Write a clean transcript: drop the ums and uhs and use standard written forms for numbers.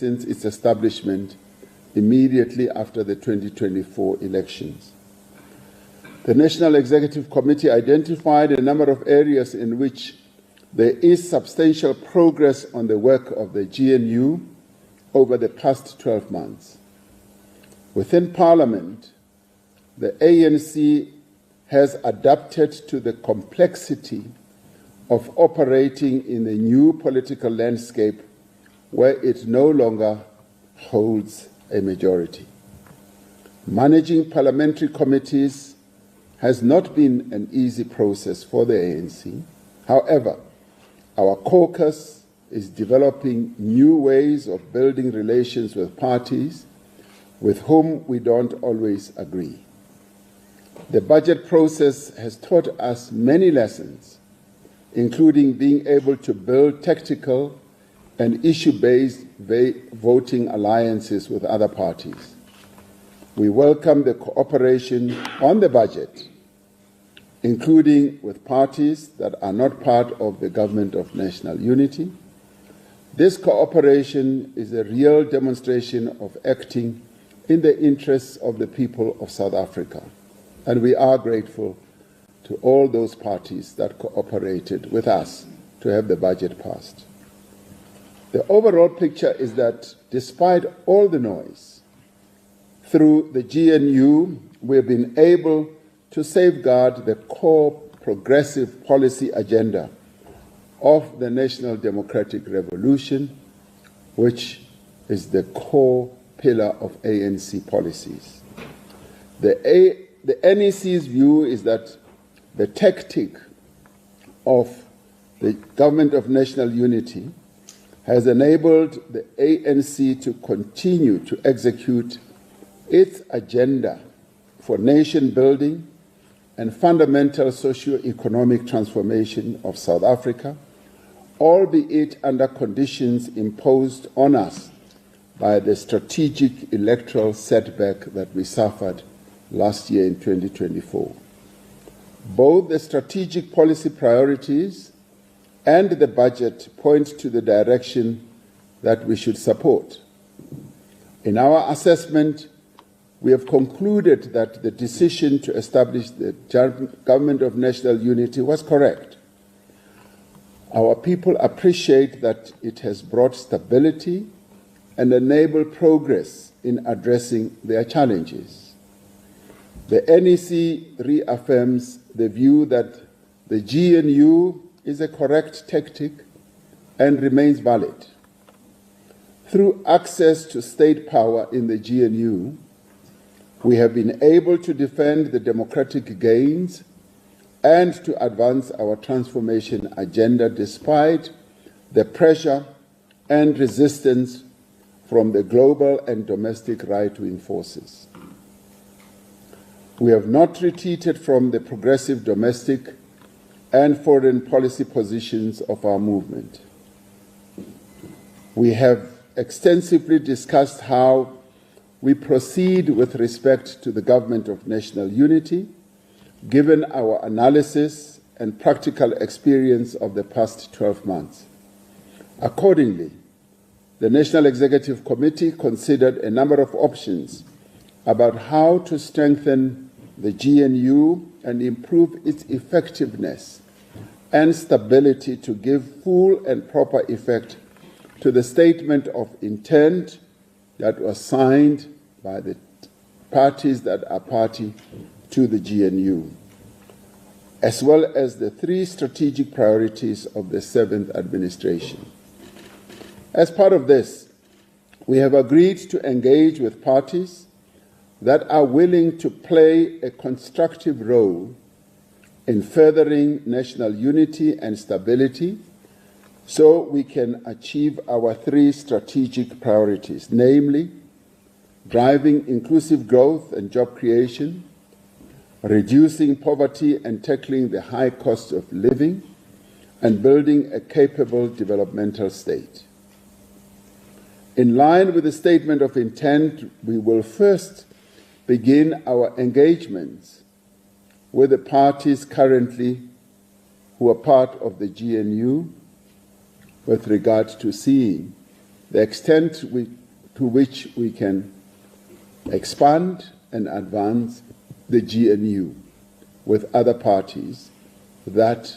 since its establishment immediately after the 2024 elections. The National Executive Committee identified a number of areas in which there is substantial progress on the work of the GNU over the past 12 months. Within Parliament, the ANC has adapted to the complexity of operating in the new political landscape where it no longer holds a majority. Managing parliamentary committees has not been an easy process for the ANC. However, our caucus is developing new ways of building relations with parties with whom we don't always agree. The budget process has taught us many lessons, including being able to build tactical and issue-based voting alliances with other parties. We welcome the cooperation on the budget, including with parties that are not part of the Government of National Unity. This cooperation is a real demonstration of acting in the interests of the people of South Africa, and we are grateful to all those parties that cooperated with us to have the budget passed. The overall picture is that despite all the noise, through the GNU, we've been able to safeguard the core progressive policy agenda of the National Democratic Revolution, which is the core pillar of ANC policies. The NEC's view is that the tactic of the Government of National Unity has enabled the ANC to continue to execute its agenda for nation building and fundamental socio-economic transformation of South Africa, albeit under conditions imposed on us by the strategic electoral setback that we suffered last year in 2024. Both the strategic policy priorities and the budget point to the direction that we should support. In our assessment, we have concluded that the decision to establish the Government of National Unity was correct. Our people appreciate that it has brought stability and enabled progress in addressing their challenges. The NEC reaffirms the view that the GNU is a correct tactic and remains valid. Through access to state power in the GNU, we have been able to defend the democratic gains and to advance our transformation agenda despite the pressure and resistance from the global and domestic right-wing forces. We have not retreated from the progressive domestic and foreign policy positions of our movement. We have extensively discussed how we proceed with respect to the Government of National Unity, given our analysis and practical experience of the past 12 months. Accordingly, the National Executive Committee considered a number of options about how to strengthen the GNU and improve its effectiveness and stability to give full and proper effect to the statement of intent that was signed by the parties that are party to the GNU, as well as the 3 strategic priorities of the 7th administration. As part of this, we have agreed to engage with parties that are willing to play a constructive role in furthering national unity and stability so we can achieve our 3 strategic priorities, namely, driving inclusive growth and job creation, reducing poverty and tackling the high cost of living, and building a capable developmental state. In line with the statement of intent, we will first begin our engagements with the parties currently who are part of the GNU with regard to seeing the extent to which we can expand and advance the GNU with other parties that